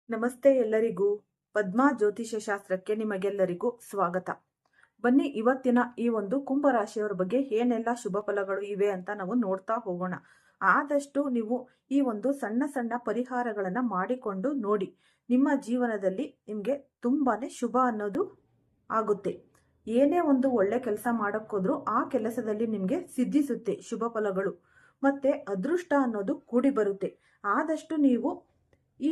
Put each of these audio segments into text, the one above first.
ನಮಸ್ತೆ ಎಲ್ಲರಿಗೂ. ಪದ್ಮಾ ಜ್ಯೋತಿಷ್ಯ ಶಾಸ್ತ್ರಕ್ಕೆ ನಿಮಗೆಲ್ಲರಿಗೂ ಸ್ವಾಗತ. ಬನ್ನಿ ಇವತ್ತಿನ ಈ ಒಂದು ಕುಂಭರಾಶಿಯವರ ಬಗ್ಗೆ ಏನೆಲ್ಲ ಶುಭ ಫಲಗಳು ಇವೆ ಅಂತ ನಾವು ನೋಡ್ತಾ ಹೋಗೋಣ. ಆದಷ್ಟು ನೀವು ಈ ಒಂದು ಸಣ್ಣ ಸಣ್ಣ ಪರಿಹಾರಗಳನ್ನ ಮಾಡಿಕೊಂಡು ನೋಡಿ, ನಿಮ್ಮ ಜೀವನದಲ್ಲಿ ನಿಮ್ಗೆ ತುಂಬಾನೇ ಶುಭ ಅನ್ನೋದು ಆಗುತ್ತೆ. ಏನೇ ಒಂದು ಒಳ್ಳೆ ಕೆಲಸ ಮಾಡಕ್ಕೋದ್ರೂ ಆ ಕೆಲಸದಲ್ಲಿ ನಿಮ್ಗೆ ಸಿದ್ಧಿಸುತ್ತೆ ಶುಭ ಫಲಗಳು, ಮತ್ತೆ ಅದೃಷ್ಟ ಅನ್ನೋದು ಕೂಡಿ ಬರುತ್ತೆ. ಆದಷ್ಟು ನೀವು ಈ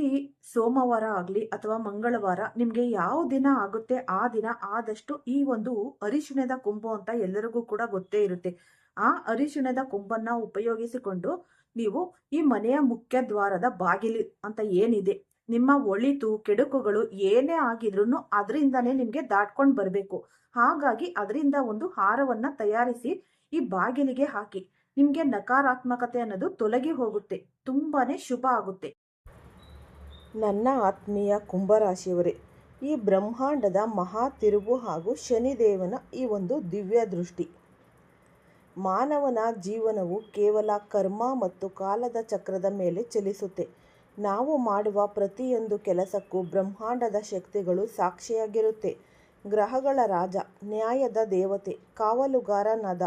ಸೋಮವಾರ ಆಗಲಿ ಅಥವಾ ಮಂಗಳವಾರ ನಿಮಗೆ ಯಾವ ದಿನ ಆಗುತ್ತೆ ಆ ದಿನ ಆದಷ್ಟು ಈ ಒಂದು ಅರಿಶಿಣದ ಕೊಂಬು ಅಂತ ಎಲ್ಲರಿಗೂ ಕೂಡ ಗೊತ್ತೇ ಇರುತ್ತೆ. ಆ ಅರಿಶಿಣದ ಕೊಂಬನ್ನ ಉಪಯೋಗಿಸಿಕೊಂಡು ನೀವು ಈ ಮನೆಯ ಮುಖ್ಯ ದ್ವಾರದ ಬಾಗಿಲು ಅಂತ ಏನಿದೆ, ನಿಮ್ಮ ಒಳಿತು ಕೆಡುಕುಗಳು ಏನೇ ಆಗಿದ್ರು ಅದರಿಂದಾನೇ ನಿಮ್ಗೆ ದಾಟ್ಕೊಂಡು ಬರಬೇಕು. ಹಾಗಾಗಿ ಅದರಿಂದ ಒಂದು ಹಾರವನ್ನ ತಯಾರಿಸಿ ಈ ಬಾಗಿಲಿಗೆ ಹಾಕಿ. ನಿಮ್ಗೆ ನಕಾರಾತ್ಮಕತೆ ಅನ್ನೋದು ತೊಲಗಿ ಹೋಗುತ್ತೆ, ತುಂಬಾನೇ ಶುಭ ಆಗುತ್ತೆ. ನನ್ನ ಆತ್ಮೀಯ ಕುಂಭರಾಶಿಯವರೇ, ಈ ಬ್ರಹ್ಮಾಂಡದ ಮಹಾ ತಿರುವು ಹಾಗೂ ಶನಿದೇವನ ಈ ಒಂದು ದಿವ್ಯ ದೃಷ್ಟಿ, ಮಾನವನ ಜೀವನವು ಕೇವಲ ಕರ್ಮ ಮತ್ತು ಕಾಲದ ಚಕ್ರದ ಮೇಲೆ ಚಲಿಸುತ್ತೆ. ನಾವು ಮಾಡುವ ಪ್ರತಿಯೊಂದು ಕೆಲಸಕ್ಕೂ ಬ್ರಹ್ಮಾಂಡದ ಶಕ್ತಿಗಳು ಸಾಕ್ಷಿಯಾಗಿರುತ್ತೆ. ಗ್ರಹಗಳ ರಾಜ, ನ್ಯಾಯದ ದೇವತೆ, ಕಾವಲುಗಾರನಾದ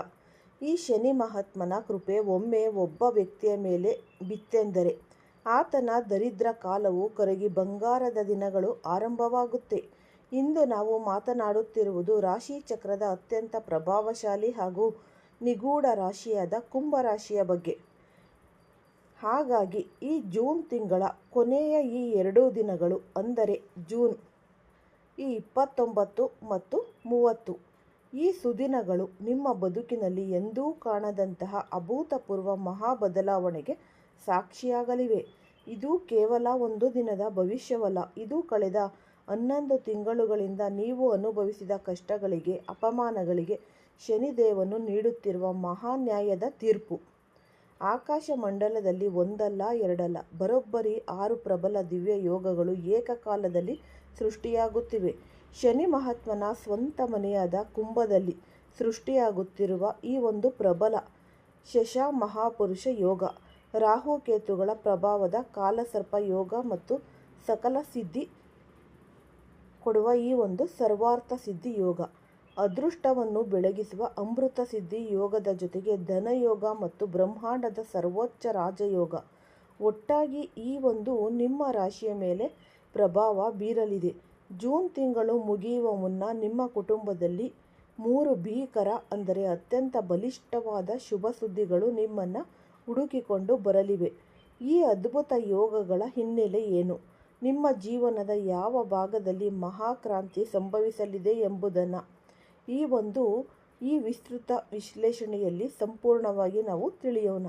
ಈ ಶನಿ ಮಹಾತ್ಮನ ಕೃಪೆ ಒಮ್ಮೆ ಒಬ್ಬ ವ್ಯಕ್ತಿಯ ಮೇಲೆ ಬಿತ್ತೆಂದರೆ ಆತನ ದರಿದ್ರ ಕಾಲವು ಕರಗಿ ಬಂಗಾರದ ದಿನಗಳು ಆರಂಭವಾಗುತ್ತೆ. ಇಂದು ನಾವು ಮಾತನಾಡುತ್ತಿರುವುದು ರಾಶಿ ಚಕ್ರದ ಅತ್ಯಂತ ಪ್ರಭಾವಶಾಲಿ ಹಾಗೂ ನಿಗೂಢ ರಾಶಿಯಾದ ಕುಂಭರಾಶಿಯ ಬಗ್ಗೆ. ಹಾಗಾಗಿ ಈ ಜೂನ್ ತಿಂಗಳ ಕೊನೆಯ ಈ 2 ದಿನಗಳು, ಅಂದರೆ ಜೂನ್ 29 ಮತ್ತು 30, ಈ ಸುದಿನಗಳು ನಿಮ್ಮ ಬದುಕಿನಲ್ಲಿ ಎಂದೂ ಕಾಣದಂತಹ ಅಭೂತಪೂರ್ವ ಮಹಾ ಬದಲಾವಣೆಗೆ ಸಾಕ್ಷಿಯಾಗಲಿವೆ. ಇದು ಕೇವಲ ಒಂದು ದಿನದ ಭವಿಷ್ಯವಲ್ಲ, ಇದು ಕಳೆದ 11 ತಿಂಗಳುಗಳಿಂದ ನೀವು ಅನುಭವಿಸಿದ ಕಷ್ಟಗಳಿಗೆ, ಅಪಮಾನಗಳಿಗೆ ಶನಿದೇವನು ನೀಡುತ್ತಿರುವ ಮಹಾನ್ಯಾಯದ ತೀರ್ಪು. ಆಕಾಶ ಮಂಡಲದಲ್ಲಿ ಒಂದಲ್ಲ ಎರಡಲ್ಲ ಬರೋಬ್ಬರಿ 6 ಪ್ರಬಲ ದಿವ್ಯ ಯೋಗಗಳು ಏಕಕಾಲದಲ್ಲಿ ಸೃಷ್ಟಿಯಾಗುತ್ತಿವೆ. ಶನಿ ಮಹಾತ್ಮನ ಸ್ವಂತ ಮನೆಯಾದ ಕುಂಭದಲ್ಲಿ ಸೃಷ್ಟಿಯಾಗುತ್ತಿರುವ ಈ ಒಂದು ಪ್ರಬಲ ಶಶ ಮಹಾಪುರುಷ ಯೋಗ, ರಾಹುಕೇತುಗಳ ಪ್ರಭಾವದ ಕಾಲಸರ್ಪ ಯೋಗ ಮತ್ತು ಸಕಲ ಸಿದ್ಧಿ ಕೊಡುವ ಈ ಒಂದು ಸರ್ವಾರ್ಥ ಸಿದ್ಧಿ ಯೋಗ, ಅದೃಷ್ಟವನ್ನು ಬೆಳಗಿಸುವ ಅಮೃತ ಸಿದ್ಧಿ ಯೋಗದ ಜೊತೆಗೆ ಧನಯೋಗ ಮತ್ತು ಬ್ರಹ್ಮಾಂಡದ ಸರ್ವೋಚ್ಚ ರಾಜಯೋಗ ಒಟ್ಟಾಗಿ ಈ ಒಂದು ನಿಮ್ಮ ರಾಶಿಯ ಮೇಲೆ ಪ್ರಭಾವ ಬೀರಲಿದೆ. ಜೂನ್ ತಿಂಗಳು ಮುಗಿಯುವ ಮುನ್ನ ನಿಮ್ಮ ಕುಟುಂಬದಲ್ಲಿ 3 ಭೀಕರ, ಅಂದರೆ ಅತ್ಯಂತ ಬಲಿಷ್ಠವಾದ ಶುಭ ಸುದ್ದಿಗಳು ನಿಮ್ಮನ್ನು ಹುಡುಕಿಕೊಂಡು ಬರಲಿವೆ. ಈ ಅದ್ಭುತ ಯೋಗಗಳ ಹಿನ್ನೆಲೆ ಏನು, ನಿಮ್ಮ ಜೀವನದ ಯಾವ ಭಾಗದಲ್ಲಿ ಮಹಾಕ್ರಾಂತಿ ಸಂಭವಿಸಲಿದೆ ಎಂಬುದನ್ನು ಈ ವಿಸ್ತೃತ ವಿಶ್ಲೇಷಣೆಯಲ್ಲಿ ಸಂಪೂರ್ಣವಾಗಿ ನಾವು ತಿಳಿಯೋಣ.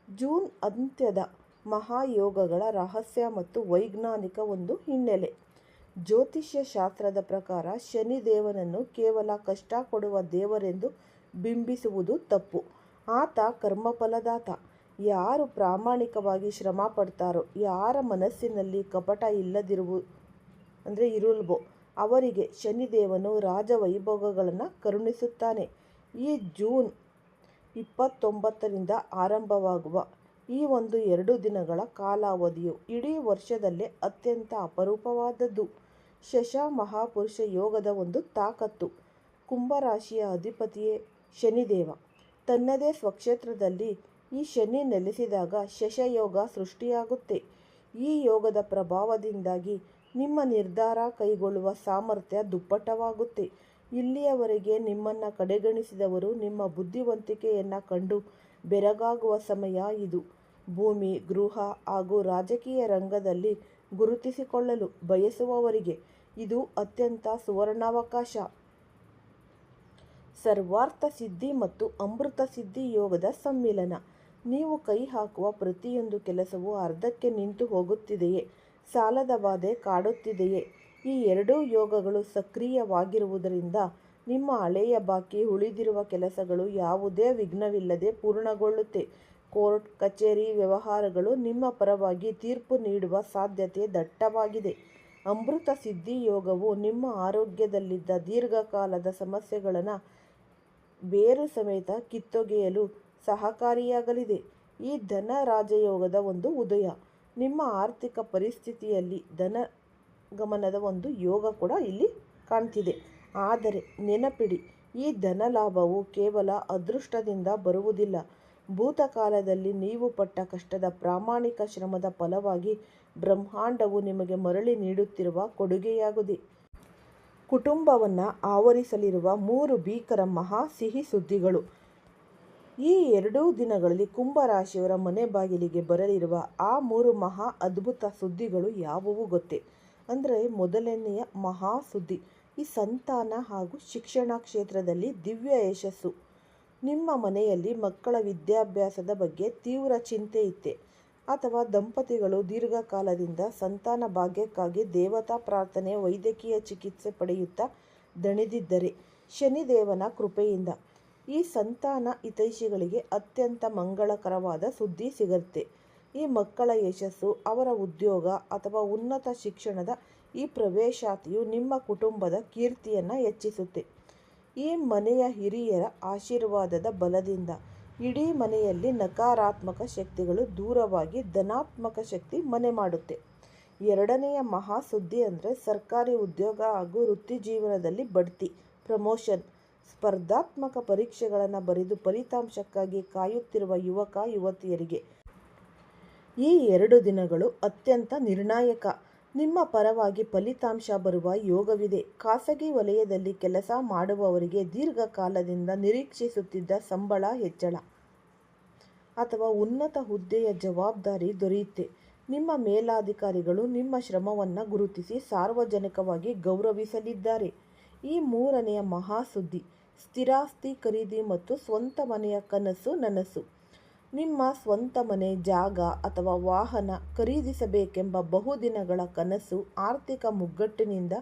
ಜೂನ್ ಅಂತ್ಯದ ಮಹಾಯೋಗಗಳ ರಹಸ್ಯ ಮತ್ತು ವೈಜ್ಞಾನಿಕ ಒಂದು ಹಿನ್ನೆಲೆ. ಜ್ಯೋತಿಷ್ಯ ಶಾಸ್ತ್ರದ ಪ್ರಕಾರ ಶನಿದೇವನನ್ನು ಕೇವಲ ಕಷ್ಟ ಕೊಡುವ ದೇವರೆಂದು ಬಿಂಬಿಸುವುದು ತಪ್ಪು. ಆತ ಕರ್ಮಫಲದಾತ. ಯಾರು ಪ್ರಾಮಾಣಿಕವಾಗಿ ಶ್ರಮ ಪಡ್ತಾರೋ, ಯಾರ ಮನಸ್ಸಿನಲ್ಲಿ ಕಪಟ ಇರಲ್ವೋ ಅವರಿಗೆ ಶನಿದೇವನು ರಾಜವೈಭೋಗಗಳನ್ನು ಕರುಣಿಸುತ್ತಾನೆ. ಈ ಜೂನ್ 29ರಿಂದ ಆರಂಭವಾಗುವ ಈ ಒಂದು 2 ದಿನಗಳ ಕಾಲಾವಧಿಯು ಇಡೀ ವರ್ಷದಲ್ಲೇ ಅತ್ಯಂತ ಅಪರೂಪವಾದದ್ದು. ಶಶ ಮಹಾಪುರುಷ ಯೋಗದ ಒಂದು ತಾಕತ್ತು. ಕುಂಭರಾಶಿಯ ಅಧಿಪತಿಯೇ ಶನಿದೇವ. ತನ್ನದೇ ಸ್ವಕ್ಷೇತ್ರದಲ್ಲಿ ಈ ಶನಿ ನೆಲೆಸಿದಾಗ ಶಶಯೋಗ ಸೃಷ್ಟಿಯಾಗುತ್ತೆ. ಈ ಯೋಗದ ಪ್ರಭಾವದಿಂದಾಗಿ ನಿಮ್ಮ ನಿರ್ಧಾರ ಕೈಗೊಳ್ಳುವ ಸಾಮರ್ಥ್ಯ ದುಪ್ಪಟ್ಟವಾಗುತ್ತೆ. ಇಲ್ಲಿಯವರೆಗೆ ನಿಮ್ಮನ್ನು ಕಡೆಗಣಿಸಿದವರು ನಿಮ್ಮ ಬುದ್ಧಿವಂತಿಕೆಯನ್ನು ಕಂಡು ಬೆರಗಾಗುವ ಸಮಯ ಇದು. ಭೂಮಿ, ಗೃಹ ಹಾಗೂ ರಾಜಕೀಯ ರಂಗದಲ್ಲಿ ಗುರುತಿಸಿಕೊಳ್ಳಲು ಬಯಸುವವರಿಗೆ ಇದು ಅತ್ಯಂತ ಸುವರ್ಣಾವಕಾಶ. ಸರ್ವಾರ್ಥ ಸಿದ್ಧಿ ಮತ್ತು ಅಮೃತ ಸಿದ್ಧಿ ಯೋಗದ ಸಮ್ಮಿಲನ. ನೀವು ಕೈ ಹಾಕುವ ಪ್ರತಿಯೊಂದು ಕೆಲಸವೂ ಅರ್ಧಕ್ಕೆ ನಿಂತು ಹೋಗುತ್ತಿದೆಯೇ, ಸಾಲದ ಬಾಧೆ ಕಾಡುತ್ತಿದೆಯೇ, ಈ 2 ಯೋಗಗಳು ಸಕ್ರಿಯವಾಗಿರುವುದರಿಂದ ನಿಮ್ಮ ಹಳೆಯ ಬಾಕಿ ಉಳಿದಿರುವ ಕೆಲಸಗಳು ಯಾವುದೇ ವಿಘ್ನವಿಲ್ಲದೆ ಪೂರ್ಣಗೊಳ್ಳುತ್ತೆ. ಕೋರ್ಟ್ ಕಚೇರಿ ವ್ಯವಹಾರಗಳು ನಿಮ್ಮ ಪರವಾಗಿ ತೀರ್ಪು ನೀಡುವ ಸಾಧ್ಯತೆ ದಟ್ಟವಾಗಿದೆ. ಅಮೃತ ಸಿದ್ಧಿ ಯೋಗವು ನಿಮ್ಮ ಆರೋಗ್ಯದಲ್ಲಿದ್ದ ದೀರ್ಘಕಾಲದ ಸಮಸ್ಯೆಗಳನ್ನು ಬೇರು ಸಮೇತ ಕಿತ್ತೊಗೆಯಲು ಸಹಕಾರಿಯಾಗಲಿದೆ. ಈ ಧನ ರಾಜಯೋಗದ ಒಂದು ಉದಯ. ನಿಮ್ಮ ಆರ್ಥಿಕ ಪರಿಸ್ಥಿತಿಯಲ್ಲಿ ಧನಗಮನದ ಒಂದು ಯೋಗ ಕೂಡ ಇಲ್ಲಿ ಕಾಣ್ತಿದೆ. ಆದರೆ ನೆನಪಿಡಿ, ಈ ಧನಲಾಭವು ಕೇವಲ ಅದೃಷ್ಟದಿಂದ ಬರುವುದಿಲ್ಲ. ಭೂತಕಾಲದಲ್ಲಿ ನೀವು ಪಟ್ಟ ಕಷ್ಟದ ಪ್ರಾಮಾಣಿಕ ಶ್ರಮದ ಫಲವಾಗಿ ಬ್ರಹ್ಮಾಂಡವು ನಿಮಗೆ ಮರಳಿ ನೀಡುತ್ತಿರುವ ಕೊಡುಗೆಯಾಗಿದೆ. ಕುಟುಂಬವನ್ನು ಆವರಿಸಲಿರುವ 3 ಭೀಕರ ಮಹಾ ಸಿಹಿ ಸುದ್ದಿಗಳು. ಈ 2 ದಿನಗಳಲ್ಲಿ ಕುಂಭರಾಶಿಯವರ ಮನೆ ಬಾಗಿಲಿಗೆ ಬರಲಿರುವ ಆ 3 ಮಹಾ ಅದ್ಭುತ ಸುದ್ದಿಗಳು ಯಾವುವು ಗೊತ್ತೇ? ಅಂದರೆ ಮೊದಲನೆಯ ಮಹಾ ಸುದ್ದಿ, ಈ ಸಂತಾನ ಹಾಗೂ ಶಿಕ್ಷಣ ಕ್ಷೇತ್ರದಲ್ಲಿ ದಿವ್ಯ ಯಶಸ್ಸು. ನಿಮ್ಮ ಮನೆಯಲ್ಲಿ ಮಕ್ಕಳ ವಿದ್ಯಾಭ್ಯಾಸದ ಬಗ್ಗೆ ತೀವ್ರ ಚಿಂತೆ ಇತ್ತೆ, ಅಥವಾ ದಂಪತಿಗಳು ದೀರ್ಘಕಾಲದಿಂದ ಸಂತಾನ ಭಾಗ್ಯಕ್ಕಾಗಿ ದೇವತಾ ಪ್ರಾರ್ಥನೆ, ವೈದ್ಯಕೀಯ ಚಿಕಿತ್ಸೆ ಪಡೆಯುತ್ತಾ ದಣಿದಿದ್ದರೆ, ಶನಿದೇವನ ಕೃಪೆಯಿಂದ ಈ ಸಂತಾನ ಹಿತೈಷಿಗಳಿಗೆ ಅತ್ಯಂತ ಮಂಗಳಕರವಾದ ಸುದ್ದಿ ಸಿಗುತ್ತೆ. ಈ ಮಕ್ಕಳ ಯಶಸ್ಸು, ಅವರ ಉದ್ಯೋಗ ಅಥವಾ ಉನ್ನತ ಶಿಕ್ಷಣದ ಈ ಪ್ರವೇಶಾತಿಯು ನಿಮ್ಮ ಕುಟುಂಬದ ಕೀರ್ತಿಯನ್ನು ಹೆಚ್ಚಿಸುತ್ತೆ. ಈ ಮನೆಯ ಹಿರಿಯರ ಆಶೀರ್ವಾದದ ಬಲದಿಂದ ಇಡೀ ಮನೆಯಲ್ಲಿ ನಕಾರಾತ್ಮಕ ಶಕ್ತಿಗಳು ದೂರವಾಗಿ ಧನಾತ್ಮಕ ಶಕ್ತಿ ಮನೆ ಮಾಡುತ್ತೆ. ಎರಡನೆಯ ಮಹಾ ಸುದ್ದಿ ಅಂದರೆ ಸರ್ಕಾರಿ ಉದ್ಯೋಗ ಹಾಗೂ ವೃತ್ತಿ ಜೀವನದಲ್ಲಿ ಬಡ್ತಿ, ಪ್ರಮೋಷನ್. ಸ್ಪರ್ಧಾತ್ಮಕ ಪರೀಕ್ಷೆಗಳನ್ನು ಬರೆದು ಫಲಿತಾಂಶಕ್ಕಾಗಿ ಕಾಯುತ್ತಿರುವ ಯುವಕ ಯುವತಿಯರಿಗೆ ಈ 2 ದಿನಗಳು ಅತ್ಯಂತ ನಿರ್ಣಾಯಕ. ನಿಮ್ಮ ಪರವಾಗಿ ಫಲಿತಾಂಶ ಬರುವ ಯೋಗವಿದೆ. ಖಾಸಗಿ ವಲಯದಲ್ಲಿ ಕೆಲಸ ಮಾಡುವವರಿಗೆ ದೀರ್ಘಕಾಲದಿಂದ ನಿರೀಕ್ಷಿಸುತ್ತಿದ್ದ ಸಂಬಳ ಹೆಚ್ಚಳ ಅಥವಾ ಉನ್ನತ ಹುದ್ದೆಯ ಜವಾಬ್ದಾರಿ ದೊರೆಯುತ್ತೆ. ನಿಮ್ಮ ಮೇಲಾಧಿಕಾರಿಗಳು ನಿಮ್ಮ ಶ್ರಮವನ್ನು ಗುರುತಿಸಿ ಸಾರ್ವಜನಿಕವಾಗಿ ಗೌರವಿಸಲಿದ್ದಾರೆ. ಈ 3ನೆಯ ಮಹಾಸುದ್ದಿ, ಸ್ಥಿರಾಸ್ತಿ ಖರೀದಿ ಮತ್ತು ಸ್ವಂತ ಮನೆಯ ಕನಸು ನನಸು. ನಿಮ್ಮ ಸ್ವಂತ ಮನೆ, ಜಾಗ ಅಥವಾ ವಾಹನ ಖರೀದಿಸಬೇಕೆಂಬ ಬಹುದಿನಗಳ ಕನಸು ಆರ್ಥಿಕ ಮುಗ್ಗಟ್ಟಿನಿಂದ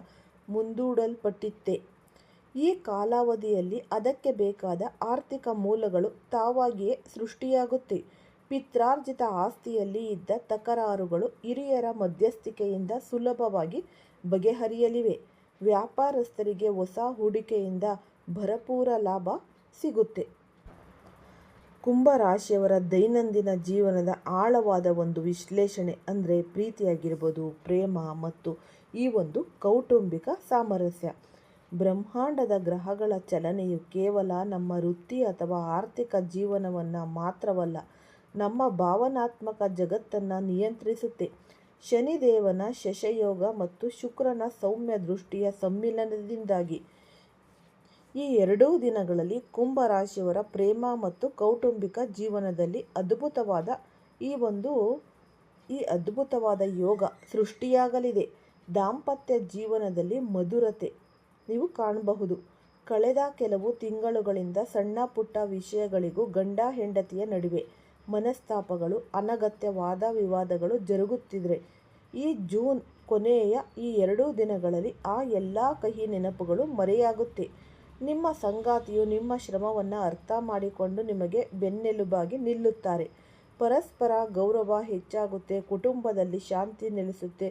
ಮುಂದೂಡಲ್ಪಟ್ಟಿತ್ತೆ. ಈ ಕಾಲಾವಧಿಯಲ್ಲಿ ಅದಕ್ಕೆ ಬೇಕಾದ ಆರ್ಥಿಕ ಮೂಲಗಳು ತಾವಾಗಿಯೇ ಸೃಷ್ಟಿಯಾಗುತ್ತೆ. ಪಿತ್ರಾರ್ಜಿತ ಆಸ್ತಿಯಲ್ಲಿ ಇದ್ದ ತಕರಾರುಗಳು ಹಿರಿಯರ ಮಧ್ಯಸ್ಥಿಕೆಯಿಂದ ಸುಲಭವಾಗಿ ಬಗೆಹರಿಯಲಿವೆ. ವ್ಯಾಪಾರಸ್ಥರಿಗೆ ಹೊಸ ಹೂಡಿಕೆಯಿಂದ ಭರಪೂರ ಲಾಭ ಸಿಗುತ್ತೆ. ಕುಂಭರಾಶಿಯವರ ದೈನಂದಿನ ಜೀವನದ ಆಳವಾದ ಒಂದು ವಿಶ್ಲೇಷಣೆ ಅಂದರೆ ಪ್ರೀತಿಯಾಗಿರ್ಬೋದು, ಪ್ರೇಮ ಮತ್ತು ಈ ಒಂದು ಕೌಟುಂಬಿಕ ಸಾಮರಸ್ಯ. ಬ್ರಹ್ಮಾಂಡದ ಗ್ರಹಗಳ ಚಲನೆಯು ಕೇವಲ ನಮ್ಮ ವೃತ್ತಿ ಅಥವಾ ಆರ್ಥಿಕ ಜೀವನವನ್ನು ಮಾತ್ರವಲ್ಲ, ನಮ್ಮ ಭಾವನಾತ್ಮಕ ಜಗತ್ತನ್ನು ನಿಯಂತ್ರಿಸುತ್ತೆ. ಶನಿದೇವನ ಶಶಯೋಗ ಮತ್ತು ಶುಕ್ರನ ಸೌಮ್ಯ ದೃಷ್ಟಿಯ ಸಮ್ಮಿಲನದಿಂದಾಗಿ ಈ 2 ದಿನಗಳಲ್ಲಿ ಕುಂಭರಾಶಿಯವರ ಪ್ರೇಮ ಮತ್ತು ಕೌಟುಂಬಿಕ ಜೀವನದಲ್ಲಿ ಅದ್ಭುತವಾದ ಯೋಗ ಸೃಷ್ಟಿಯಾಗಲಿದೆ. ದಾಂಪತ್ಯ ಜೀವನದಲ್ಲಿ ಮಧುರತೆ ನೀವು ಕಾಣಬಹುದು. ಕಳೆದ ಕೆಲವು ತಿಂಗಳುಗಳಿಂದ ಸಣ್ಣ ಪುಟ್ಟ ವಿಷಯಗಳಿಗೂ ಗಂಡ ಹೆಂಡತಿಯ ನಡುವೆ ಮನಸ್ತಾಪಗಳು, ಅನಗತ್ಯ ವಾದ ವಿವಾದಗಳು ಜರುಗುತ್ತಿದ್ರೆ, ಈ ಜೂನ್ ಕೊನೆಯ ಈ 2 ದಿನಗಳಲ್ಲಿ ಆ ಎಲ್ಲ ಕಹಿ ನೆನಪುಗಳು ಮರೆಯಾಗುತ್ತೆ. ನಿಮ್ಮ ಸಂಗಾತಿಯು ನಿಮ್ಮ ಶ್ರಮವನ್ನು ಅರ್ಥ ಮಾಡಿಕೊಂಡು ನಿಮಗೆ ಬೆನ್ನೆಲುಬಾಗಿ ನಿಲ್ಲುತ್ತಾರೆ. ಪರಸ್ಪರ ಗೌರವ ಹೆಚ್ಚಾಗುತ್ತೆ, ಕುಟುಂಬದಲ್ಲಿ ಶಾಂತಿ ನೆಲೆಸುತ್ತೆ.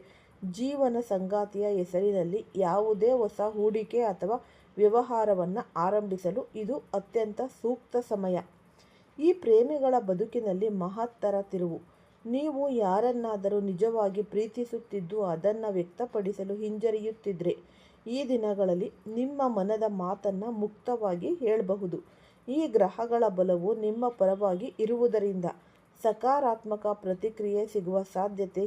ಜೀವನ ಸಂಗಾತಿಯ ಹೆಸರಿನಲ್ಲಿ ಯಾವುದೇ ಹೊಸ ಹೂಡಿಕೆ ಅಥವಾ ವ್ಯವಹಾರವನ್ನು ಆರಂಭಿಸಲು ಇದು ಅತ್ಯಂತ ಸೂಕ್ತ ಸಮಯ. ಈ ಪ್ರೇಮಿಗಳ ಬದುಕಿನಲ್ಲಿ ಮಹತ್ತರ ತಿರುವು. ನೀವು ಯಾರನ್ನಾದರೂ ನಿಜವಾಗಿ ಪ್ರೀತಿಸುತ್ತಿದ್ದು ಅದನ್ನು ವ್ಯಕ್ತಪಡಿಸಲು ಹಿಂಜರಿಯುತ್ತಿದ್ರೆ, ಈ ದಿನಗಳಲ್ಲಿ ನಿಮ್ಮ ಮನದ ಮಾತನ್ನು ಮುಕ್ತವಾಗಿ ಹೇಳಬಹುದು. ಈ ಗ್ರಹಗಳ ಬಲವು ನಿಮ್ಮ ಪರವಾಗಿ ಇರುವುದರಿಂದ ಸಕಾರಾತ್ಮಕ ಪ್ರತಿಕ್ರಿಯೆ ಸಿಗುವ ಸಾಧ್ಯತೆ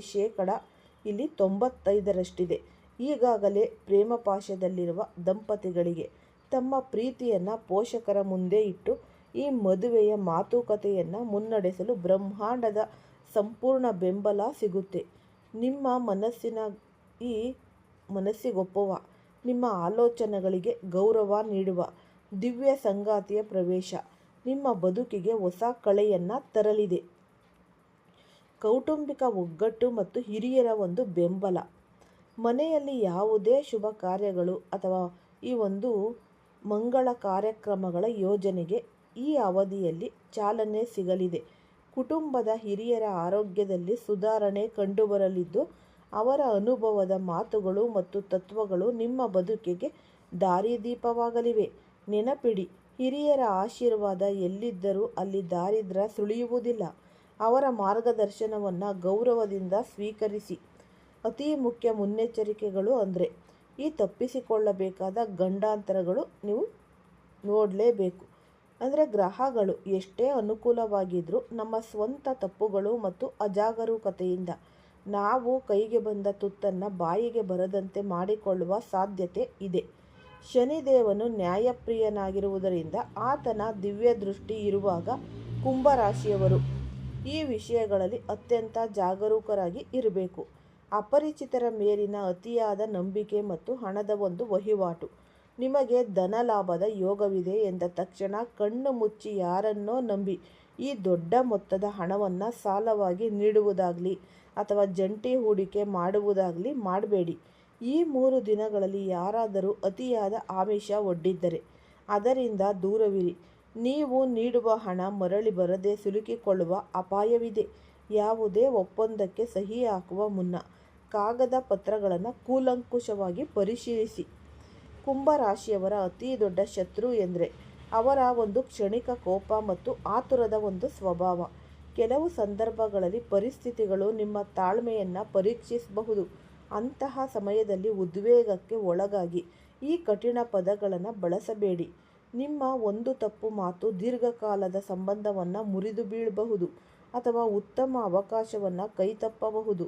ಇಲ್ಲಿ 95ರಷ್ಟಿದೆ. ಈಗಾಗಲೇ ಪ್ರೇಮಪಾಶದಲ್ಲಿರುವ ದಂಪತಿಗಳಿಗೆ ತಮ್ಮ ಪ್ರೀತಿಯನ್ನು ಪೋಷಕರ ಮುಂದೆ ಇಟ್ಟು ಈ ಮದುವೆಯ ಮಾತುಕತೆಯನ್ನು ಮುನ್ನಡೆಸಲು ಬ್ರಹ್ಮಾಂಡದ ಸಂಪೂರ್ಣ ಬೆಂಬಲ ಸಿಗುತ್ತೆ. ನಿಮ್ಮ ಮನಸ್ಸಿಗೊಪ್ಪುವ, ನಿಮ್ಮ ಆಲೋಚನೆಗಳಿಗೆ ಗೌರವ ನೀಡುವ ದಿವ್ಯ ಸಂಗಾತಿಯ ಪ್ರವೇಶ ನಿಮ್ಮ ಬದುಕಿಗೆ ಹೊಸ ಕಳೆಯನ್ನು ತರಲಿದೆ. ಕೌಟುಂಬಿಕ ಒಗ್ಗಟ್ಟು ಮತ್ತು ಹಿರಿಯರ ಒಂದು ಬೆಂಬಲ. ಮನೆಯಲ್ಲಿ ಯಾವುದೇ ಶುಭ ಕಾರ್ಯಗಳು ಅಥವಾ ಈ ಒಂದು ಮಂಗಳ ಕಾರ್ಯಕ್ರಮಗಳ ಯೋಜನೆಗೆ ಈ ಅವಧಿಯಲ್ಲಿ ಚಾಲನೆ ಸಿಗಲಿದೆ. ಕುಟುಂಬದ ಹಿರಿಯರ ಆರೋಗ್ಯದಲ್ಲಿ ಸುಧಾರಣೆ ಕಂಡುಬರಲಿದ್ದು, ಅವರ ಅನುಭವದ ಮಾತುಗಳು ಮತ್ತು ತತ್ವಗಳು ನಿಮ್ಮ ಬದುಕಿಗೆ ದಾರಿದೀಪವಾಗಲಿವೆ. ನೆನಪಿಡಿ, ಹಿರಿಯರ ಆಶೀರ್ವಾದ ಎಲ್ಲಿದ್ದರೂ ಅಲ್ಲಿ ದಾರಿದ್ರ್ಯ ಸುಳಿಯುವುದಿಲ್ಲ. ಅವರ ಮಾರ್ಗದರ್ಶನವನ್ನು ಗೌರವದಿಂದ ಸ್ವೀಕರಿಸಿ. ಅತಿ ಮುಖ್ಯ ಮುನ್ನೆಚ್ಚರಿಕೆಗಳು ಅಂದರೆ ಈ ತಪ್ಪಿಸಿಕೊಳ್ಳಬೇಕಾದ ಗಂಡಾಂತರಗಳು ನೀವು ನೋಡಲೇಬೇಕು. ಅಂದರೆ ಗ್ರಹಗಳು ಎಷ್ಟೇ ಅನುಕೂಲವಾಗಿದ್ದರೂ ನಮ್ಮ ಸ್ವಂತ ತಪ್ಪುಗಳು ಮತ್ತು ಅಜಾಗರೂಕತೆಯಿಂದ ನಾವು ಕೈಗೆ ಬಂದ ತುತ್ತನ್ನು ಬಾಯಿಗೆ ಬರದಂತೆ ಮಾಡಿಕೊಳ್ಳುವ ಸಾಧ್ಯತೆ ಇದೆ. ಶನಿದೇವನು ನ್ಯಾಯಪ್ರಿಯನಾಗಿರುವುದರಿಂದ ಆತನ ದಿವ್ಯ ದೃಷ್ಟಿ ಇರುವಾಗ ಕುಂಭರಾಶಿಯವರು ಈ ವಿಷಯಗಳಲ್ಲಿ ಅತ್ಯಂತ ಜಾಗರೂಕರಾಗಿ ಇರಬೇಕು. ಅಪರಿಚಿತರ ಮೇಲಿನ ಅತಿಯಾದ ನಂಬಿಕೆ ಮತ್ತು ಹಣದ ಒಂದು ವಹಿವಾಟು. ನಿಮಗೆ ಧನಲಾಭದ ಯೋಗವಿದೆ ಎಂದ ತಕ್ಷಣ ಕಣ್ಣು ಮುಚ್ಚಿ ಯಾರನ್ನೋ ನಂಬಿ ಈ ದೊಡ್ಡ ಮೊತ್ತದ ಹಣವನ್ನು ಸಾಲವಾಗಿ ನೀಡುವುದಾಗಲಿ ಅಥವಾ ಜಂಟಿ ಹೂಡಿಕೆ ಮಾಡುವುದಾಗಲಿ ಮಾಡಬೇಡಿ. ಈ 3 ದಿನಗಳಲ್ಲಿ ಯಾರಾದರೂ ಅತಿಯಾದ ಆಮಿಷ ಒಡ್ಡಿದ್ದರೆ ಅದರಿಂದ ದೂರವಿರಿ. ನೀವು ನೀಡುವ ಹಣ ಮರಳಿ ಬರದೆ ಸಿಲುಕಿಕೊಳ್ಳುವ ಅಪಾಯವಿದೆ. ಯಾವುದೇ ಒಪ್ಪಂದಕ್ಕೆ ಸಹಿ ಹಾಕುವ ಮುನ್ನ ಕಾಗದ ಪತ್ರಗಳನ್ನು ಕೂಲಂಕುಷವಾಗಿ ಪರಿಶೀಲಿಸಿ. ಕುಂಭರಾಶಿಯವರ ಅತಿ ದೊಡ್ಡ ಶತ್ರು ಎಂದರೆ ಅವರ ಒಂದು ಕ್ಷಣಿಕ ಕೋಪ ಮತ್ತು ಆತುರದ ಒಂದು ಸ್ವಭಾವ. ಕೆಲವು ಸಂದರ್ಭಗಳಲ್ಲಿ ಪರಿಸ್ಥಿತಿಗಳು ನಿಮ್ಮ ತಾಳ್ಮೆಯನ್ನು ಪರೀಕ್ಷಿಸಬಹುದು. ಅಂತಹ ಸಮಯದಲ್ಲಿ ಉದ್ವೇಗಕ್ಕೆ ಒಳಗಾಗಿ ಈ ಕಠಿಣ ಪದಗಳನ್ನು ಬಳಸಬೇಡಿ. ನಿಮ್ಮ ಒಂದು ತಪ್ಪು ಮಾತು ದೀರ್ಘಕಾಲದ ಸಂಬಂಧವನ್ನು ಮುರಿದು ಬೀಳಬಹುದು ಅಥವಾ ಉತ್ತಮ ಅವಕಾಶವನ್ನು ಕೈತಪ್ಪಬಹುದು.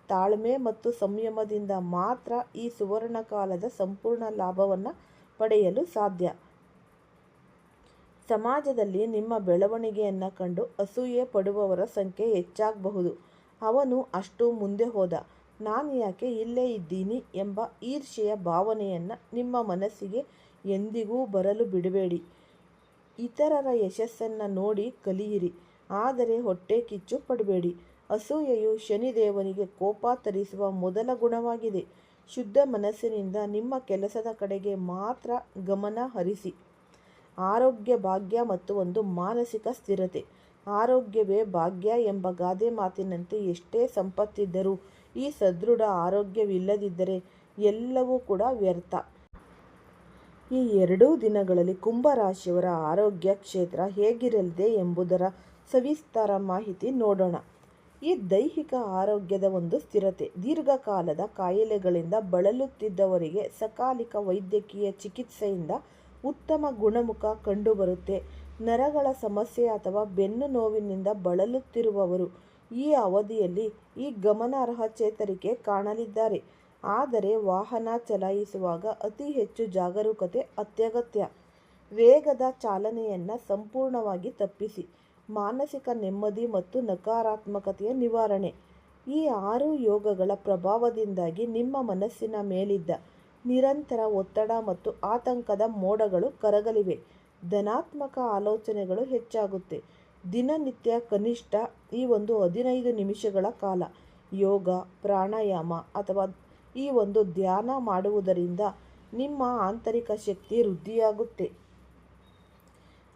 ತಾಳ್ಮೆ ಮತ್ತು ಸಂಯಮದಿಂದ ಮಾತ್ರ ಈ ಸುವರ್ಣಕಾಲದ ಸಂಪೂರ್ಣ ಲಾಭವನ್ನು ಪಡೆಯಲು ಸಾಧ್ಯ. ಸಮಾಜದಲ್ಲಿ ನಿಮ್ಮ ಬೆಳವಣಿಗೆಯನ್ನು ಕಂಡು ಅಸೂಯೆ ಪಡುವವರ ಸಂಖ್ಯೆ ಹೆಚ್ಚಾಗಬಹುದು. ಅವನು ಅಷ್ಟು ಮುಂದೆ ಹೋದ, ನಾನು ಯಾಕೆ ಇಲ್ಲೇ ಇದ್ದೀನಿ ಎಂಬ ಈರ್ಷೆಯ ಭಾವನೆಯನ್ನು ನಿಮ್ಮ ಮನಸ್ಸಿಗೆ ಎಂದಿಗೂ ಬರಲು ಬಿಡಬೇಡಿ. ಇತರರ ಯಶಸ್ಸನ್ನು ನೋಡಿ ಕಲಿಯಿರಿ, ಆದರೆ ಹೊಟ್ಟೆ ಕಿಚ್ಚು ಪಡಬೇಡಿ. ಅಸೂಯೆಯು ಶನಿದೇವನಿಗೆ ಕೋಪ ತರಿಸುವ ಮೊದಲ ಗುಣವಾಗಿದೆ. ಶುದ್ಧ ಮನಸ್ಸಿನಿಂದ ನಿಮ್ಮ ಕೆಲಸದ ಕಡೆಗೆ ಮಾತ್ರ ಗಮನ ಹರಿಸಿ. ಆರೋಗ್ಯ ಭಾಗ್ಯ ಮತ್ತು ಒಂದು ಮಾನಸಿಕ ಸ್ಥಿರತೆ. ಆರೋಗ್ಯವೇ ಭಾಗ್ಯ ಎಂಬ ಗಾದೆ ಮಾತಿನಂತೆ ಎಷ್ಟೇ ಸಂಪತ್ತಿದ್ದರೂ ಈ ಸದೃಢ ಆರೋಗ್ಯವಿಲ್ಲದಿದ್ದರೆ ಎಲ್ಲವೂ ಕೂಡ ವ್ಯರ್ಥ. ಈ 2 ದಿನಗಳಲ್ಲಿ ಕುಂಭರಾಶಿಯವರ ಆರೋಗ್ಯ ಕ್ಷೇತ್ರ ಹೇಗಿರಲಿದೆ ಎಂಬುದರ ಸವಿಸ್ತಾರ ಮಾಹಿತಿ ನೋಡೋಣ. ಈ ದೈಹಿಕ ಆರೋಗ್ಯದ ಒಂದು ಸ್ಥಿರತೆ. ದೀರ್ಘಕಾಲದ ಕಾಯಿಲೆಗಳಿಂದ ಬಳಲುತ್ತಿದ್ದವರಿಗೆ ಸಕಾಲಿಕ ವೈದ್ಯಕೀಯ ಚಿಕಿತ್ಸೆಯಿಂದ ಉತ್ತಮ ಗುಣಮುಖ ಕಂಡುಬರುತ್ತೆ. ನರಗಳ ಸಮಸ್ಯೆ ಅಥವಾ ಬೆನ್ನು ನೋವಿನಿಂದ ಬಳಲುತ್ತಿರುವವರು ಈ ಅವಧಿಯಲ್ಲಿ ಈ ಗಮನಾರ್ಹ ಚೇತರಿಕೆ ಕಾಣಲಿದ್ದಾರೆ. ಆದರೆ ವಾಹನ ಚಲಾಯಿಸುವಾಗ ಅತಿ ಹೆಚ್ಚು ಜಾಗರೂಕತೆ ಅತ್ಯಗತ್ಯ. ವೇಗದ ಚಾಲನೆಯನ್ನು ಸಂಪೂರ್ಣವಾಗಿ ತಪ್ಪಿಸಿ. ಮಾನಸಿಕ ನೆಮ್ಮದಿ ಮತ್ತು ನಕಾರಾತ್ಮಕತೆಯ ನಿವಾರಣೆ. ಈ 6 ಯೋಗಗಳ ಪ್ರಭಾವದಿಂದಾಗಿ ನಿಮ್ಮ ಮನಸ್ಸಿನ ಮೇಲಿದ್ದ ನಿರಂತರ ಒತ್ತಡ ಮತ್ತು ಆತಂಕದ ಮೋಡಗಳು ಕರಗಲಿವೆ. ಧನಾತ್ಮಕ ಆಲೋಚನೆಗಳು ಹೆಚ್ಚಾಗುತ್ತೆ. ದಿನನಿತ್ಯ ಕನಿಷ್ಠ ಈ ಒಂದು 15 ನಿಮಿಷಗಳ ಕಾಲ ಯೋಗ, ಪ್ರಾಣಾಯಾಮ ಅಥವಾ ಈ ಒಂದು ಧ್ಯಾನ ಮಾಡುವುದರಿಂದ ನಿಮ್ಮ ಆಂತರಿಕ ಶಕ್ತಿ ವೃದ್ಧಿಯಾಗುತ್ತೆ.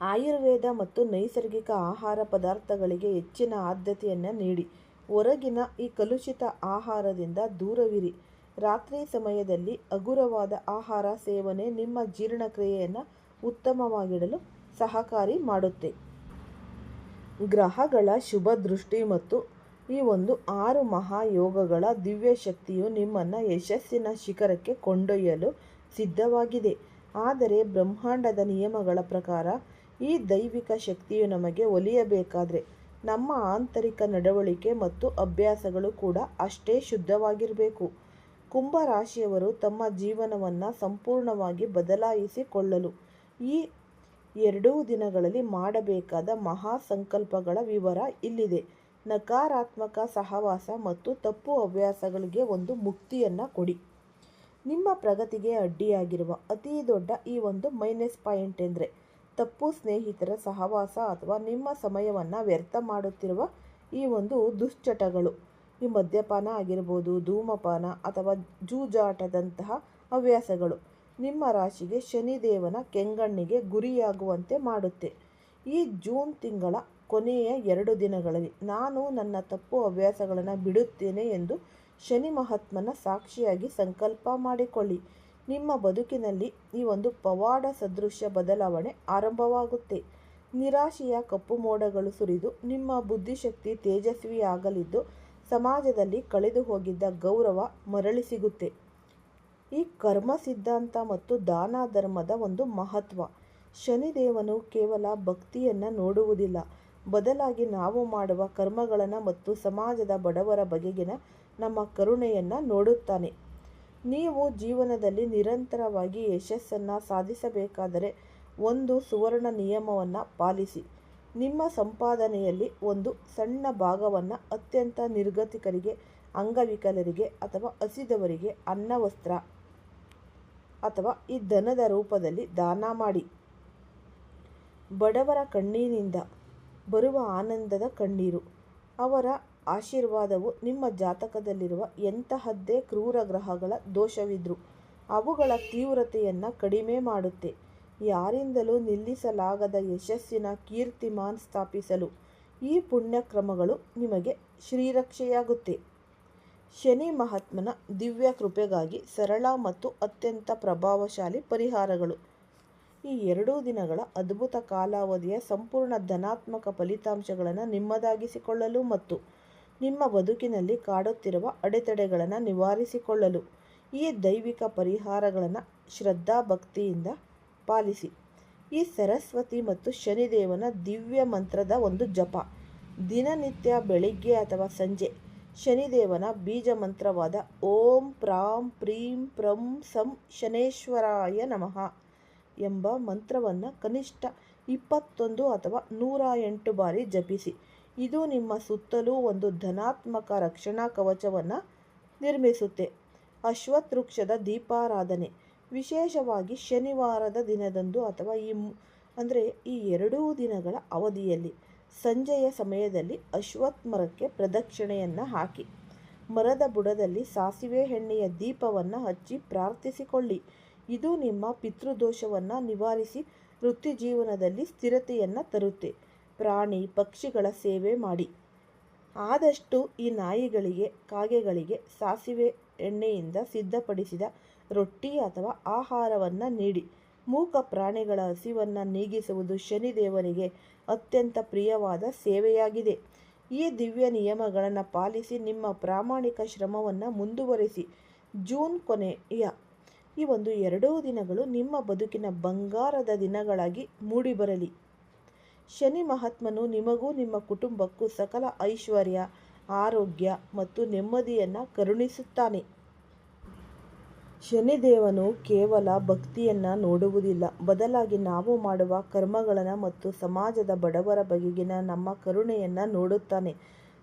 ಆಯುರ್ವೇದ ಮತ್ತು ನೈಸರ್ಗಿಕ ಆಹಾರ ಪದಾರ್ಥಗಳಿಗೆ ಹೆಚ್ಚಿನ ಆದ್ಯತೆಯನ್ನು ನೀಡಿ. ಹೊರಗಿನ ಈ ಕಲುಷಿತ ಆಹಾರದಿಂದ ದೂರವಿರಿ. ರಾತ್ರಿ ಸಮಯದಲ್ಲಿ ಹಗುರವಾದ ಆಹಾರ ಸೇವನೆ ನಿಮ್ಮ ಜೀರ್ಣಕ್ರಿಯೆಯನ್ನು ಉತ್ತಮವಾಗಿಡಲು ಸಹಕಾರಿ ಮಾಡುತ್ತೆ. ಗ್ರಹಗಳ ಶುಭ ದೃಷ್ಟಿ ಮತ್ತು ಈ ಒಂದು 6 ಮಹಾಯೋಗಗಳ ದಿವ್ಯ ಶಕ್ತಿಯು ನಿಮ್ಮನ್ನು ಯಶಸ್ಸಿನ ಶಿಖರಕ್ಕೆ ಕೊಂಡೊಯ್ಯಲು ಸಿದ್ಧವಾಗಿದೆ. ಆದರೆ ಬ್ರಹ್ಮಾಂಡದ ನಿಯಮಗಳ ಪ್ರಕಾರ ಈ ದೈವಿಕ ಶಕ್ತಿಯು ನಮಗೆ ಒಲಿಯಬೇಕಾದರೆ ನಮ್ಮ ಆಂತರಿಕ ನಡವಳಿಕೆ ಮತ್ತು ಅಭ್ಯಾಸಗಳು ಕೂಡ ಅಷ್ಟೇ ಶುದ್ಧವಾಗಿರಬೇಕು. ಕುಂಭರಾಶಿಯವರು ತಮ್ಮ ಜೀವನವನ್ನು ಸಂಪೂರ್ಣವಾಗಿ ಬದಲಾಯಿಸಿಕೊಳ್ಳಲು ಈ 2 ದಿನಗಳಲ್ಲಿ ಮಾಡಬೇಕಾದ ಮಹಾ ಸಂಕಲ್ಪಗಳ ವಿವರ ಇಲ್ಲಿದೆ. ನಕಾರಾತ್ಮಕ ಸಹವಾಸ ಮತ್ತು ತಪ್ಪು ಹವ್ಯಾಸಗಳಿಗೆ ಒಂದು ಮುಕ್ತಿಯನ್ನು ಕೊಡಿ. ನಿಮ್ಮ ಪ್ರಗತಿಗೆ ಅಡ್ಡಿಯಾಗಿರುವ ಅತಿ ದೊಡ್ಡ ಈ ಒಂದು ಮೈನಸ್ ಪಾಯಿಂಟ್ ಎಂದರೆ ತಪ್ಪು ಸ್ನೇಹಿತರ ಸಹವಾಸ ಅಥವಾ ನಿಮ್ಮ ಸಮಯವನ್ನು ವ್ಯರ್ಥ ಮಾಡುತ್ತಿರುವ ಈ ಒಂದು ದುಶ್ಚಟಗಳು. ಈ ಮದ್ಯಪಾನ ಆಗಿರ್ಬೋದು, ಧೂಮಪಾನ ಅಥವಾ ಜೂಜಾಟದಂತಹ ಹವ್ಯಾಸಗಳು ನಿಮ್ಮ ರಾಶಿಗೆ ಶನಿದೇವನ ಕೆಂಗಣ್ಣಿಗೆ ಗುರಿಯಾಗುವಂತೆ ಮಾಡುತ್ತೆ. ಈ ಜೂನ್ ತಿಂಗಳ ಕೊನೆಯ 2 ದಿನಗಳಲ್ಲಿ ನಾನು ನನ್ನ ತಪ್ಪು ಹವ್ಯಾಸಗಳನ್ನು ಬಿಡುತ್ತೇನೆ ಎಂದು ಶನಿ ಮಹಾತ್ಮನ ಸಾಕ್ಷಿಯಾಗಿ ಸಂಕಲ್ಪ ಮಾಡಿಕೊಳ್ಳಿ. ನಿಮ್ಮ ಬದುಕಿನಲ್ಲಿ ಈ ಒಂದು ಪವಾಡ ಸದೃಶ ಬದಲಾವಣೆ ಆರಂಭವಾಗುತ್ತೆ. ನಿರಾಶೆಯ ಕಪ್ಪು ಮೋಡಗಳು ಸುರಿದು ನಿಮ್ಮ ಬುದ್ಧಿಶಕ್ತಿ ತೇಜಸ್ವಿಯಾಗಲಿದ್ದು ಸಮಾಜದಲ್ಲಿ ಕಳೆದು ಹೋಗಿದ್ದ ಗೌರವ ಮರಳಿ ಸಿಗುತ್ತೆ. ಈ ಕರ್ಮ ಸಿದ್ಧಾಂತ ಮತ್ತು ದಾನ ಧರ್ಮದ ಒಂದು ಮಹತ್ವ. ಶನಿದೇವನು ಕೇವಲ ಭಕ್ತಿಯನ್ನು ನೋಡುವುದಿಲ್ಲ, ಬದಲಾಗಿ ನಾವು ಮಾಡುವ ಕರ್ಮಗಳನ್ನು ಮತ್ತು ಸಮಾಜದ ಬಡವರ ಬಗೆಗಿನ ನಮ್ಮ ಕರುಣೆಯನ್ನು ನೋಡುತ್ತಾನೆ. ನೀವು ಜೀವನದಲ್ಲಿ ನಿರಂತರವಾಗಿ ಯಶಸ್ಸನ್ನು ಸಾಧಿಸಬೇಕಾದರೆ ಒಂದು ಸುವರ್ಣ ನಿಯಮವನ್ನು ಪಾಲಿಸಿ. ನಿಮ್ಮ ಸಂಪಾದನೆಯಲ್ಲಿ ಒಂದು ಸಣ್ಣ ಭಾಗವನ್ನು ಅತ್ಯಂತ ನಿರ್ಗತಿಕರಿಗೆ, ಅಂಗವಿಕಲರಿಗೆ ಅಥವಾ ಹಸಿದವರಿಗೆ ಅನ್ನ, ವಸ್ತ್ರ ಅಥವಾ ಈ ಧನದ ರೂಪದಲ್ಲಿ ದಾನ ಮಾಡಿ. ಬಡವರ ಕಣ್ಣಿನಿಂದ ಬರುವ ಆನಂದದ ಕಣ್ಣೀರು. ಅವರ ಆಶೀರ್ವಾದವು ನಿಮ್ಮ ಜಾತಕದಲ್ಲಿರುವ ಎಂತಹದ್ದೇ ಕ್ರೂರ ಗ್ರಹಗಳ ದೋಷವಿದ್ರೂ ಅವುಗಳ ತೀವ್ರತೆಯನ್ನು ಕಡಿಮೆ ಮಾಡುತ್ತೆ. ಯಾರಿಂದಲೂ ನಿಲ್ಲಿಸಲಾಗದ ಯಶಸ್ಸಿನ ಕೀರ್ತಿಮಾನ್ ಸ್ಥಾಪಿಸಲು ಈ ಪುಣ್ಯಕ್ರಮಗಳು ನಿಮಗೆ ಶ್ರೀರಕ್ಷೆಯಾಗುತ್ತೆ. ಶನಿ ಮಹಾತ್ಮನ ದಿವ್ಯ ಕೃಪೆಗಾಗಿ ಸರಳ ಮತ್ತು ಅತ್ಯಂತ ಪ್ರಭಾವಶಾಲಿ ಪರಿಹಾರಗಳು. ಈ 2 ದಿನಗಳ ಅದ್ಭುತ ಕಾಲಾವಧಿಯ ಸಂಪೂರ್ಣ ಧನಾತ್ಮಕ ಫಲಿತಾಂಶಗಳನ್ನು ನಿಮ್ಮದಾಗಿಸಿಕೊಳ್ಳಲು ಮತ್ತು ನಿಮ್ಮ ಬದುಕಿನಲ್ಲಿ ಕಾಡುತ್ತಿರುವ ಅಡೆತಡೆಗಳನ್ನು ನಿವಾರಿಸಿಕೊಳ್ಳಲು ಈ ದೈವಿಕ ಪರಿಹಾರಗಳನ್ನು ಶ್ರದ್ಧಾಭಕ್ತಿಯಿಂದ ಪಾಲಿಸಿ. ಈ ಸರಸ್ವತಿ ಮತ್ತು ಶನಿದೇವನ ದಿವ್ಯ ಮಂತ್ರದ ಒಂದು ಜಪ. ದಿನನಿತ್ಯ ಬೆಳಿಗ್ಗೆ ಅಥವಾ ಸಂಜೆ ಶನಿದೇವನ ಬೀಜ ಮಂತ್ರವಾದ ಓಂ ಪ್ರಾಂ ಪ್ರೀಂ ಪ್ರಂ ಸಂ ಶನೇಶ್ವರಾಯ ನಮಃ ಎಂಬ ಮಂತ್ರವನ್ನು ಕನಿಷ್ಠ 21 ಅಥವಾ 108 ಬಾರಿ ಜಪಿಸಿ. ಇದು ನಿಮ್ಮ ಸುತ್ತಲೂ ಒಂದು ಧನಾತ್ಮಕ ರಕ್ಷಣಾ ಕವಚವನ್ನು ನಿರ್ಮಿಸುತ್ತೆ. ಅಶ್ವತ್ಥ ವೃಕ್ಷದ ದೀಪಾರಾಧನೆ, ವಿಶೇಷವಾಗಿ ಶನಿವಾರದ ದಿನದಂದು ಅಥವಾ ಈ 2 ದಿನಗಳ ಅವಧಿಯಲ್ಲಿ ಸಂಜೆಯ ಸಮಯದಲ್ಲಿ ಅಶ್ವತ್ಥ ಮರಕ್ಕೆ ಪ್ರದಕ್ಷಿಣೆಯನ್ನು ಹಾಕಿ. ಮರದ ಬುಡದಲ್ಲಿ ಸಾಸಿವೆ ಎಣ್ಣೆಯ ದೀಪವನ್ನು ಹಚ್ಚಿ ಪ್ರಾರ್ಥಿಸಿಕೊಳ್ಳಿ. ಇದು ನಿಮ್ಮ ಪಿತೃದೋಷವನ್ನು ನಿವಾರಿಸಿ ವೃತ್ತಿ ಜೀವನದಲ್ಲಿ ಸ್ಥಿರತೆಯನ್ನು ತರುತ್ತೆ. ಪ್ರಾಣಿ ಪಕ್ಷಿಗಳ ಸೇವೆ ಮಾಡಿ. ಆದಷ್ಟು ಈ ನಾಯಿಗಳಿಗೆ, ಕಾಗೆಗಳಿಗೆ ಸಾಸಿವೆ ಎಣ್ಣೆಯಿಂದ ಸಿದ್ಧಪಡಿಸಿದ ರೊಟ್ಟಿ ಅಥವಾ ಆಹಾರವನ್ನು ನೀಡಿ. ಮೂಕ ಪ್ರಾಣಿಗಳ ಹಸಿವನ್ನು ನೀಗಿಸುವುದು ಶನಿದೇವನಿಗೆ ಅತ್ಯಂತ ಪ್ರಿಯವಾದ ಸೇವೆಯಾಗಿದೆ. ಈ ದಿವ್ಯ ನಿಯಮಗಳನ್ನು ಪಾಲಿಸಿ ನಿಮ್ಮ ಪ್ರಾಮಾಣಿಕ ಶ್ರಮವನ್ನು ಮುಂದುವರಿಸಿ. ಜೂನ್ ಕೊನೆಯ ಈ 2 ದಿನಗಳು ನಿಮ್ಮ ಬದುಕಿನ ಬಂಗಾರದ ದಿನಗಳಾಗಿ ಮೂಡಿಬರಲಿ. ಶನಿ ಮಹಾತ್ಮನು ನಿಮಗೂ ನಿಮ್ಮ ಕುಟುಂಬಕ್ಕೂ ಸಕಲ ಐಶ್ವರ್ಯ, ಆರೋಗ್ಯ ಮತ್ತು ನೆಮ್ಮದಿಯನ್ನು ಕರುಣಿಸುತ್ತಾನೆ. ಶನಿದೇವನು ಕೇವಲ ಭಕ್ತಿಯನ್ನು ನೋಡುವುದಿಲ್ಲ, ಬದಲಾಗಿ ನಾವು ಮಾಡುವ ಕರ್ಮಗಳನ್ನು ಮತ್ತು ಸಮಾಜದ ಬಡವರ ಬಗೆಗಿನ ನಮ್ಮ ಕರುಣೆಯನ್ನು ನೋಡುತ್ತಾನೆ.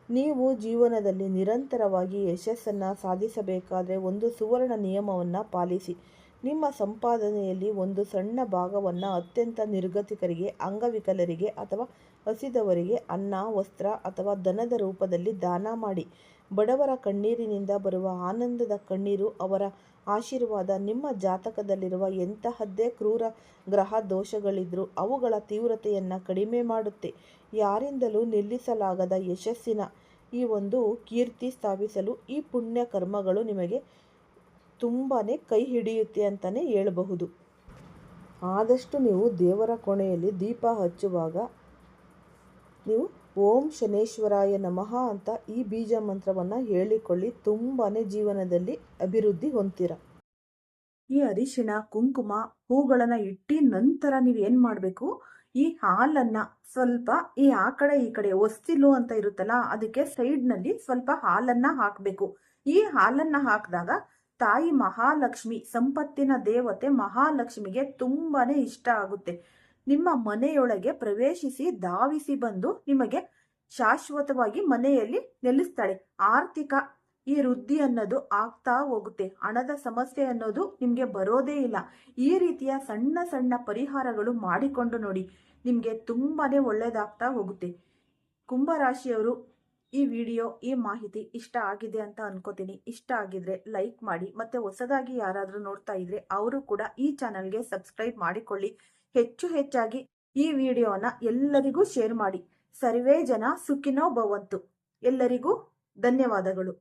ನೀವು ಜೀವನದಲ್ಲಿ ನಿರಂತರವಾಗಿ ಯಶಸ್ಸನ್ನು ಸಾಧಿಸಬೇಕಾದರೆ ಒಂದು ಸುವರ್ಣ ನಿಯಮವನ್ನು ಪಾಲಿಸಿ. ನಿಮ್ಮ ಸಂಪಾದನೆಯಲ್ಲಿ ಒಂದು ಸಣ್ಣ ಭಾಗವನ್ನು ಅತ್ಯಂತ ನಿರ್ಗತಿಕರಿಗೆ, ಅಂಗವಿಕಲರಿಗೆ ಅಥವಾ ಹಸಿದವರಿಗೆ ಅನ್ನ, ವಸ್ತ್ರ ಅಥವಾ ಧನದ ರೂಪದಲ್ಲಿ ದಾನ ಮಾಡಿ. ಬಡವರ ಕಣ್ಣೀರಿನಿಂದ ಬರುವ ಆನಂದದ ಕಣ್ಣೀರು, ಅವರ ಆಶೀರ್ವಾದ ನಿಮ್ಮ ಜಾತಕದಲ್ಲಿರುವ ಎಂತಹದ್ದೇ ಕ್ರೂರ ಗ್ರಹ ದೋಷಗಳಿದ್ರೂ ಅವುಗಳ ತೀವ್ರತೆಯನ್ನು ಕಡಿಮೆ ಮಾಡುತ್ತೆ. ಯಾರಿಂದಲೂ ನಿಲ್ಲಿಸಲಾಗದ ಯಶಸ್ಸಿನ ಈ ಒಂದು ಕೀರ್ತಿ ಸ್ಥಾಪಿಸಲು ಈ ಪುಣ್ಯ ಕರ್ಮಗಳು ನಿಮಗೆ ತುಂಬಾ ಕೈ ಹಿಡಿಯುತ್ತೆ ಅಂತಲೇ ಹೇಳಬಹುದು. ಆದಷ್ಟು ನೀವು ದೇವರ ಕೋಣೆಯಲ್ಲಿ ದೀಪ ಹಚ್ಚುವಾಗ ನೀವು ಓಂ ಶನೇಶ್ವರಾಯ ನಮಃ ಅಂತ ಈ ಬೀಜ ಮಂತ್ರವನ್ನು ಹೇಳಿಕೊಳ್ಳಿ. ತುಂಬಾ ಜೀವನದಲ್ಲಿ ಅಭಿವೃದ್ಧಿ ಹೊಂದ್ತೀರ. ಈ ಅರಿಶಿಣ, ಕುಂಕುಮ, ಹೂಗಳನ್ನು ಇಟ್ಟಿ ನಂತರ ನೀವು ಏನು ಮಾಡಬೇಕು, ಈ ಹಾಲನ್ನು ಸ್ವಲ್ಪ ಆ ಕಡೆ ಈ ಕಡೆ ಹೊಸ್ತಿಲು ಅಂತ ಇರುತ್ತಲ್ಲ ಅದಕ್ಕೆ ಸೈಡ್ನಲ್ಲಿ ಸ್ವಲ್ಪ ಹಾಲನ್ನು ಹಾಕಬೇಕು. ಈ ಹಾಲನ್ನು ಹಾಕಿದಾಗ ತಾಯಿ ಮಹಾಲಕ್ಷ್ಮಿ, ಸಂಪತ್ತಿನ ದೇವತೆ ಮಹಾಲಕ್ಷ್ಮಿಗೆ ತುಂಬಾನೇ ಇಷ್ಟ ಆಗುತ್ತೆ. ನಿಮ್ಮ ಮನೆಯೊಳಗೆ ಪ್ರವೇಶಿಸಿ ಧಾವಿಸಿ ಬಂದು ನಿಮಗೆ ಶಾಶ್ವತವಾಗಿ ಮನೆಯಲ್ಲಿ ನೆಲೆಸ್ತಾಳೆ. ಆರ್ಥಿಕ ಈ ವೃದ್ಧಿ ಅನ್ನೋದು ಆಗ್ತಾ ಹೋಗುತ್ತೆ. ಹಣದ ಸಮಸ್ಯೆ ಅನ್ನೋದು ನಿಮಗೆ ಬರೋದೇ ಇಲ್ಲ. ಈ ರೀತಿಯ ಸಣ್ಣ ಸಣ್ಣ ಪರಿಹಾರಗಳು ಮಾಡಿಕೊಂಡು ನೋಡಿ, ನಿಮಗೆ ತುಂಬಾನೇ ಒಳ್ಳೇದಾಗ್ತಾ ಹೋಗುತ್ತೆ. ಕುಂಭರಾಶಿಯವರು ಈ ವಿಡಿಯೋ, ಈ ಮಾಹಿತಿ ಇಷ್ಟ ಆಗಿದೆ ಅಂತ ಅನ್ಕೋತೀನಿ. ಇಷ್ಟ ಆಗಿದ್ರೆ ಲೈಕ್ ಮಾಡಿ, ಮತ್ತೆ ಹೊಸದಾಗಿ ಯಾರಾದರೂ ನೋಡ್ತಾ ಇದ್ರೆ ಅವರು ಕೂಡ ಈ ಚಾನಲ್ಗೆ ಸಬ್ಸ್ಕ್ರೈಬ್ ಮಾಡಿಕೊಳ್ಳಿ. ಹೆಚ್ಚಾಗಿ ಈ ವಿಡಿಯೋನ ಎಲ್ಲರಿಗೂ ಶೇರ್ ಮಾಡಿ. ಸರ್ವೇ ಜನ ಸುಖಿನೋ ಭವಂತು. ಎಲ್ಲರಿಗೂ ಧನ್ಯವಾದಗಳು.